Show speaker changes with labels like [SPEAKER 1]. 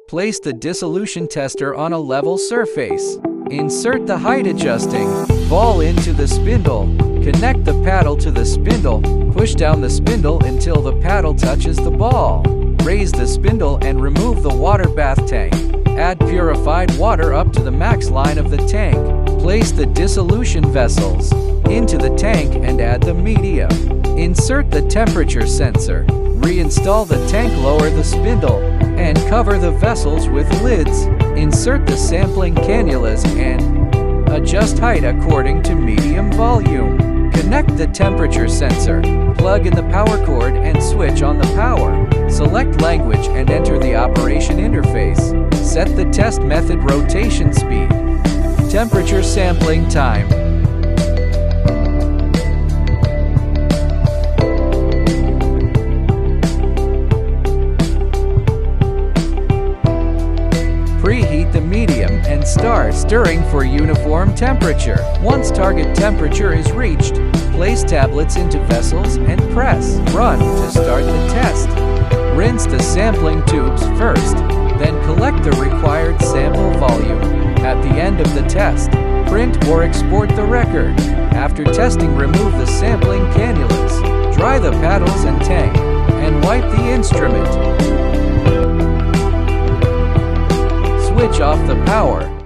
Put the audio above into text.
[SPEAKER 1] Place the dissolution tester on a level surface. Insert the height adjusting ball into the spindle. Connect the paddle to the spindle. Push down the spindle until the paddle touches the ball. Raise the spindle and remove the water bath tank. Add purified water up to the max line of the tank. Place the dissolution vessels into the tank and add the medium. Insert the temperature sensor. Reinstall the tank, lower the spindle, and cover the vessels with lids. Insert the sampling cannulas and adjust height according to medium volume. Connect the temperature sensor. Plug in the power cord and switch on the power. Select language and enter the operation interface. Set the test method rotation speed. Temperature sampling time. Preheat the medium and start stirring for uniform temperature. Once target temperature is reached, place tablets into vessels and press Run to start the test. Rinse the sampling tubes first, then collect the required sample volume. At the end of the test, print or export the record. After testing, remove the sampling cannulas, dry the paddles and tank, and wipe the instrument. Switch off the power.